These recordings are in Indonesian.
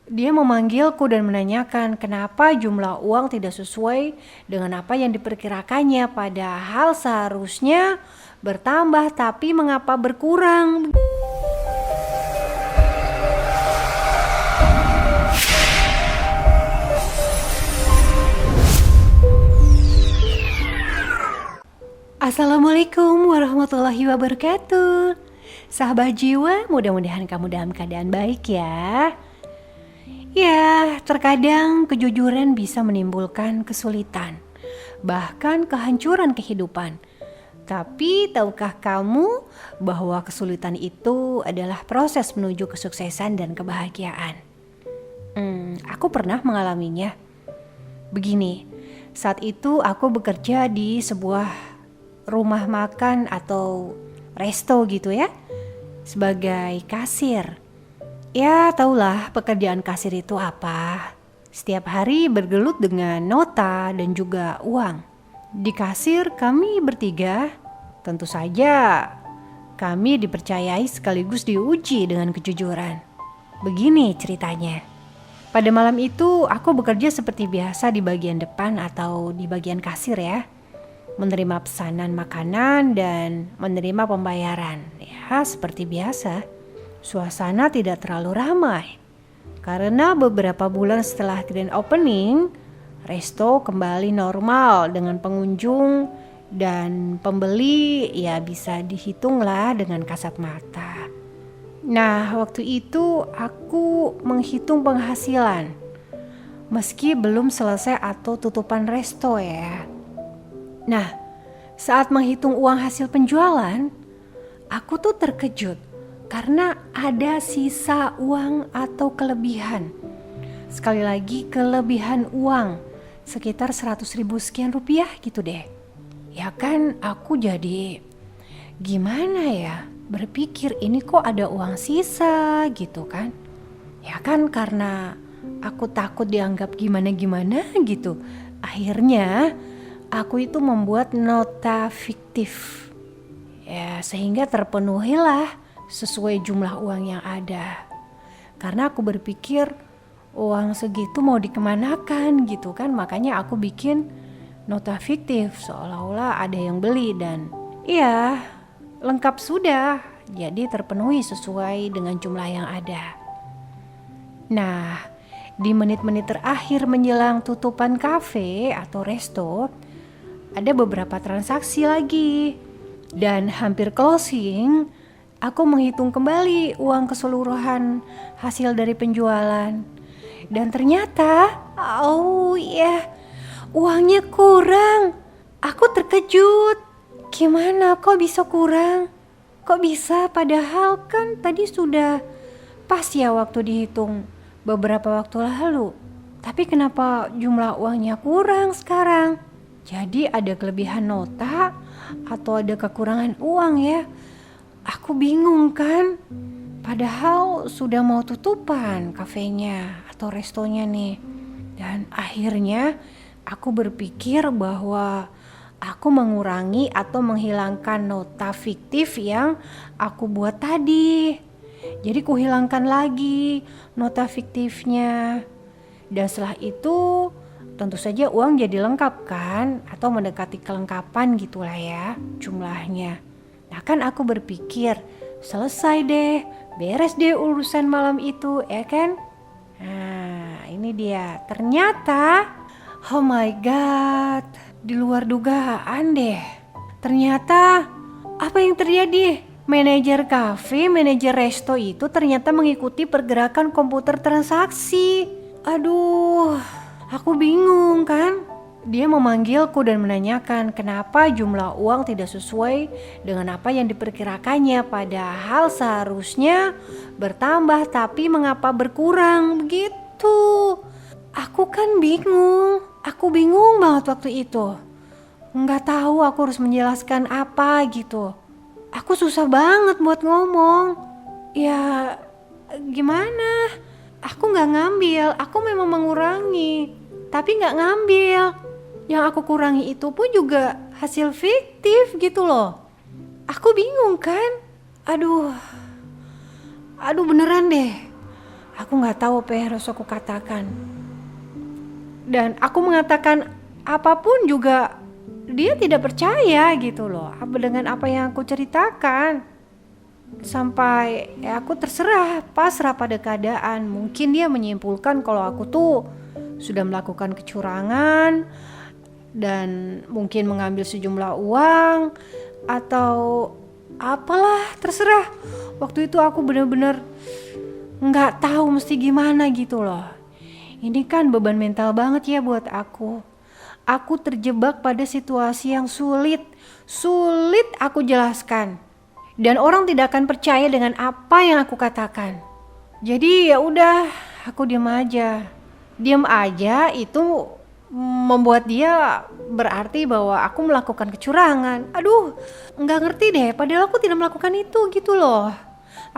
Dia memanggilku dan menanyakan kenapa jumlah uang tidak sesuai dengan apa yang diperkirakannya, padahal seharusnya bertambah, tapi mengapa berkurang? Assalamualaikum warahmatullahi wabarakatuh. Sahabat jiwa, mudah-mudahan kamu dalam keadaan baik ya. Ya, terkadang kejujuran bisa menimbulkan kesulitan, bahkan kehancuran kehidupan. Tapi tahukah kamu bahwa kesulitan itu adalah proses menuju kesuksesan dan kebahagiaan? Aku pernah mengalaminya. Begini, saat itu aku bekerja di sebuah rumah makan atau resto gitu ya, sebagai kasir. Ya tahulah pekerjaan kasir itu apa. Setiap hari bergelut dengan nota dan juga uang. Di kasir kami bertiga, tentu saja kami dipercayai sekaligus diuji dengan kejujuran. Begini ceritanya. Pada malam itu aku bekerja seperti biasa di bagian depan atau di bagian kasir ya. Menerima pesanan makanan dan menerima pembayaran. Ya, seperti biasa. Suasana tidak terlalu ramai. Karena beberapa bulan setelah grand opening, resto kembali normal dengan pengunjung dan pembeli ya bisa dihitunglah dengan kasat mata. Nah, waktu itu aku menghitung penghasilan. Meski belum selesai atau tutupan resto ya. Nah, saat menghitung uang hasil penjualan, aku tuh terkejut karena ada sisa uang atau kelebihan. Sekali lagi kelebihan uang, sekitar 100.000 sekian rupiah gitu deh. Ya kan aku jadi gimana ya, berpikir ini kok ada uang sisa gitu kan. Ya kan karena aku takut dianggap gimana-gimana gitu. Akhirnya aku itu membuat nota fiktif. Ya, sehingga terpenuhilah sesuai jumlah uang yang ada. Karena aku berpikir uang segitu mau dikemanakan gitu kan. Makanya aku bikin nota fiktif seolah-olah ada yang beli dan iya, lengkap sudah. Jadi terpenuhi sesuai dengan jumlah yang ada. Nah, di menit-menit terakhir menjelang tutupan kafe atau resto, ada beberapa transaksi lagi. Dan hampir closing, aku menghitung kembali uang keseluruhan hasil dari penjualan. Dan ternyata, oh ya, uangnya kurang. Aku terkejut. Gimana kok bisa kurang? Kok bisa padahal kan tadi sudah pas ya waktu dihitung beberapa waktu lalu. Tapi kenapa jumlah uangnya kurang sekarang? Jadi ada kelebihan nota atau ada kekurangan uang ya? Aku bingung kan. Padahal sudah mau tutupan kafenya atau restonya nih. Dan akhirnya aku berpikir bahwa aku mengurangi atau menghilangkan nota fiktif yang aku buat tadi. Jadi kuhilangkan lagi nota fiktifnya. Dan setelah itu tentu saja uang jadi lengkap kan, atau mendekati kelengkapan gitulah ya jumlahnya. Nah kan aku berpikir selesai deh, beres deh urusan malam itu ya kan. Nah ini dia, ternyata oh my god, di luar dugaan deh. Ternyata apa yang terjadi? Manajer kafe, manajer resto itu ternyata mengikuti pergerakan komputer transaksi. Aduh, aku bingung kan. Dia memanggilku dan menanyakan kenapa jumlah uang tidak sesuai dengan apa yang diperkirakannya, padahal seharusnya bertambah tapi mengapa berkurang begitu. Aku kan bingung. Aku bingung banget waktu itu. Nggak tahu aku harus menjelaskan apa gitu. Aku susah banget buat ngomong. Ya gimana? Aku nggak ngambil. Aku memang mengurangi, tapi nggak ngambil. Yang aku kurangi itu pun juga hasil fiktif gitu loh. Aku bingung kan. Aduh beneran deh. Aku nggak tahu apa yang harus aku katakan. Dan aku mengatakan apapun juga dia tidak percaya gitu loh. Apa dengan apa yang aku ceritakan. Sampai aku terserah, pasrah pada keadaan. Mungkin dia menyimpulkan kalau aku tuh sudah melakukan kecurangan dan mungkin mengambil sejumlah uang atau apalah, terserah. Waktu itu aku benar-benar nggak tahu mesti gimana gitu loh. Ini kan beban mental banget ya buat aku. Aku terjebak pada situasi yang sulit aku jelaskan. Dan orang tidak akan percaya dengan apa yang aku katakan. Jadi ya udah, aku diam aja. Diam aja itu membuat dia berarti bahwa aku melakukan kecurangan. Aduh, nggak ngerti deh. Padahal aku tidak melakukan itu gitu loh.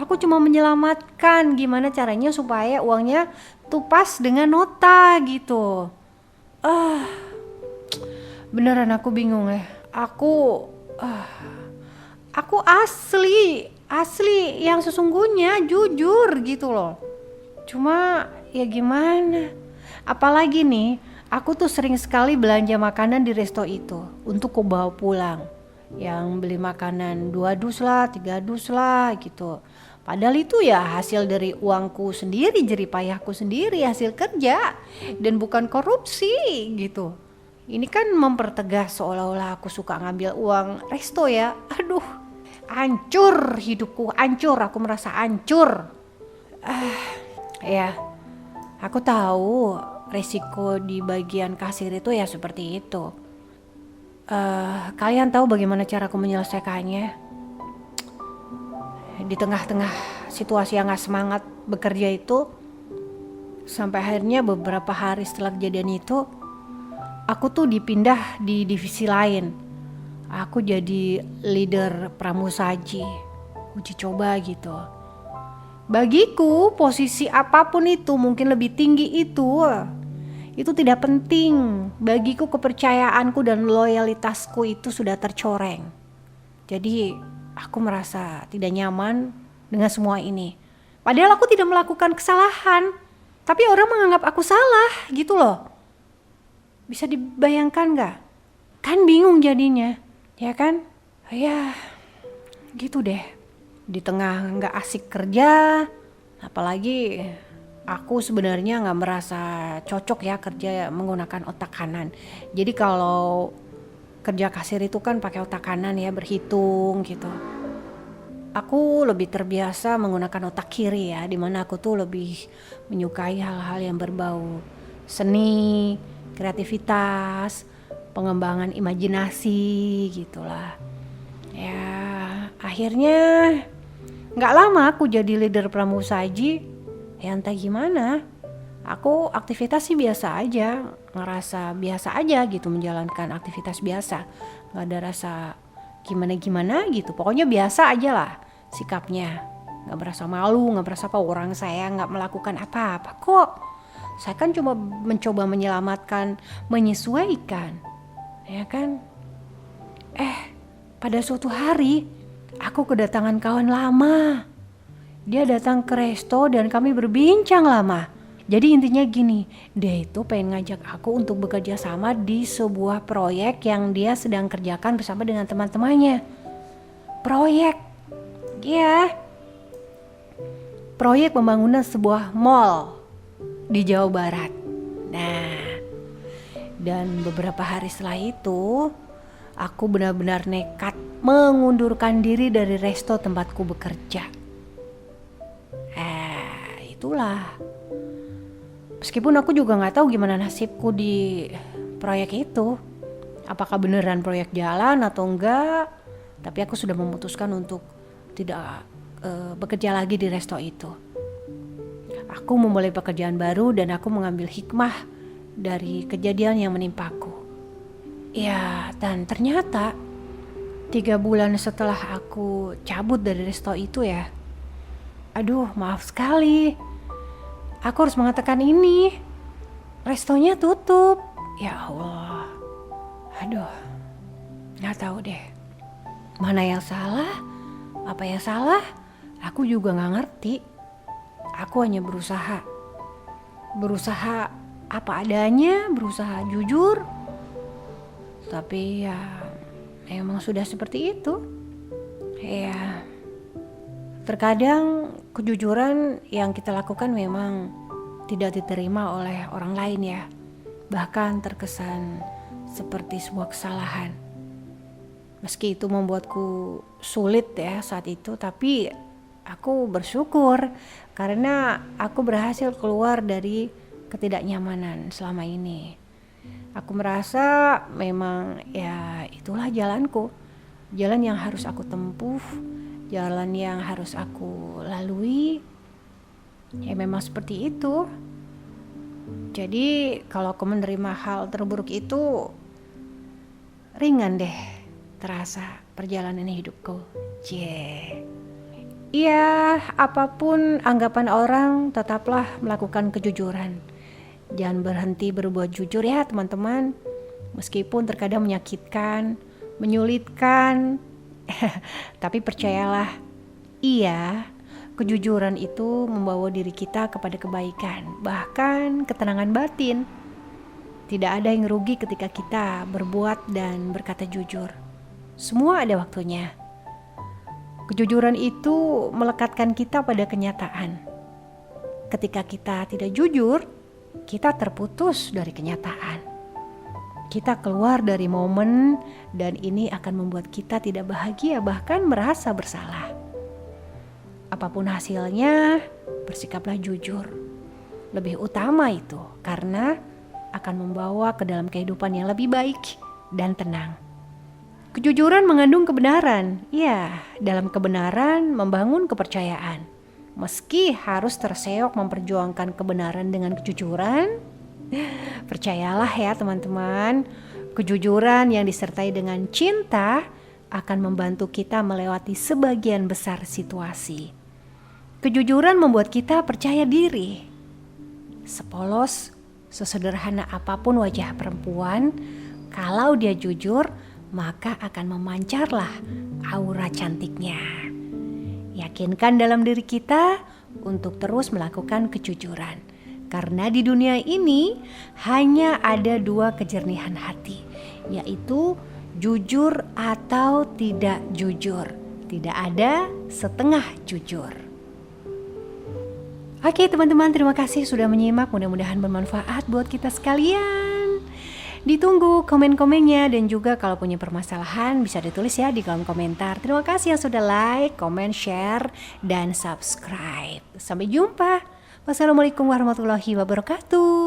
Aku cuma menyelamatkan gimana caranya supaya uangnya tuh pas dengan nota gitu. Beneran aku bingung ya. Aku asli yang sesungguhnya, jujur gitu loh. Cuma ya gimana? Apalagi nih, aku tuh sering sekali belanja makanan di resto itu untuk ku bawa pulang. Yang beli makanan 2 dus lah, 3 dus lah gitu. Padahal itu ya hasil dari uangku sendiri, jeripayahku sendiri, hasil kerja dan bukan korupsi gitu. Ini kan mempertegas seolah-olah aku suka ngambil uang resto ya. Aduh, hancur hidupku, hancur, aku merasa hancur. Ya, aku tahu resiko di bagian kasir itu ya seperti itu. Kalian tahu bagaimana cara aku menyelesaikannya? Di tengah-tengah situasi yang gak semangat bekerja itu, sampai akhirnya beberapa hari setelah kejadian itu, aku tuh dipindah di divisi lain. Aku jadi leader pramusaji, uji coba gitu. Bagiku posisi apapun itu, mungkin lebih tinggi itu tidak penting. Bagiku kepercayaanku dan loyalitasku itu sudah tercoreng. Jadi aku merasa tidak nyaman dengan semua ini. Padahal aku tidak melakukan kesalahan, tapi orang menganggap aku salah gitu loh. Bisa dibayangkan gak? Kan bingung jadinya, ya kan? Ya gitu deh. Di tengah gak asik kerja, apalagi aku sebenarnya gak merasa cocok ya kerja menggunakan otak kanan. Jadi kalau kerja kasir itu kan pakai otak kanan ya, berhitung gitu. Aku lebih terbiasa menggunakan otak kiri ya, dimana aku tuh lebih menyukai hal-hal yang berbau seni, kreativitas, pengembangan imajinasi gitulah. Ya akhirnya gak lama aku jadi leader pramusaji. Ya entah gimana, aku aktivitas sih biasa aja, ngerasa biasa aja gitu menjalankan aktivitas biasa. Gak ada rasa gimana-gimana gitu, pokoknya biasa aja lah sikapnya. Gak merasa malu, gak merasa apa orang saya gak melakukan apa-apa kok. Saya kan cuma mencoba menyelamatkan, menyesuaikan, ya kan. Pada suatu hari aku kedatangan kawan lama. Dia datang ke resto dan kami berbincang lama. Jadi intinya gini, dia itu pengen ngajak aku untuk bekerja sama di sebuah proyek yang dia sedang kerjakan bersama dengan teman-temannya. Proyek, ya, proyek pembangunan sebuah mall di Jawa Barat. Nah, dan beberapa hari setelah itu, aku benar-benar nekat mengundurkan diri dari resto tempatku bekerja. Itulah. Meskipun aku juga gak tahu gimana nasibku di proyek itu. Apakah beneran proyek jalan atau enggak. Tapi aku sudah memutuskan untuk tidak bekerja lagi di resto itu. Aku memulai pekerjaan baru dan aku mengambil hikmah dari kejadian yang menimpaku. Ya, dan ternyata 3 bulan setelah aku cabut dari resto itu ya. Aduh, maaf sekali. Aku harus mengatakan ini. Restonya tutup. Ya Allah. Aduh. Gak tahu deh. Mana yang salah? Apa yang salah? Aku juga gak ngerti. aku hanya berusaha apa adanya, berusaha jujur. Tapi ya emang sudah seperti itu. Ya, terkadang kejujuran yang kita lakukan memang tidak diterima oleh orang lain ya. Bahkan terkesan seperti sebuah kesalahan. Meski itu membuatku sulit ya saat itu, tapi aku bersyukur karena aku berhasil keluar dari ketidaknyamanan selama ini. Aku merasa memang ya itulah jalanku, jalan yang harus aku tempuh, jalan yang harus aku lalui. Ya memang seperti itu. Jadi kalau aku menerima hal terburuk itu, ringan deh terasa perjalanan hidupku. Iya, apapun anggapan orang, tetaplah melakukan kejujuran. Jangan berhenti berbuat jujur ya teman-teman. Meskipun terkadang menyakitkan, menyulitkan. Tapi percayalah, iya, kejujuran itu membawa diri kita kepada kebaikan, bahkan ketenangan batin. Tidak ada yang rugi ketika kita berbuat dan berkata jujur. Semua ada waktunya. Kejujuran itu melekatkan kita pada kenyataan. Ketika kita tidak jujur, kita terputus dari kenyataan. Kita keluar dari momen dan ini akan membuat kita tidak bahagia, bahkan merasa bersalah. Apapun hasilnya, bersikaplah jujur. Lebih utama itu karena akan membawa ke dalam kehidupan yang lebih baik dan tenang. Kejujuran mengandung kebenaran. Ya, dalam kebenaran membangun kepercayaan. Meski harus terseok memperjuangkan kebenaran dengan kejujuran, percayalah ya teman-teman, kejujuran yang disertai dengan cinta akan membantu kita melewati sebagian besar situasi. Kejujuran membuat kita percaya diri. Sepolos, sesederhana apapun wajah perempuan, kalau dia jujur, maka akan memancarlah aura cantiknya. Yakinkan dalam diri kita untuk terus melakukan kejujuran. Karena di dunia ini hanya ada 2 kejernihan hati, yaitu jujur atau tidak jujur. Tidak ada setengah jujur. Oke teman-teman, terima kasih sudah menyimak. Mudah-mudahan bermanfaat buat kita sekalian. Ditunggu komen-komennya dan juga kalau punya permasalahan bisa ditulis ya di kolom komentar. Terima kasih yang sudah like, comment, share, dan subscribe. Sampai jumpa. Wassalamualaikum warahmatullahi wabarakatuh.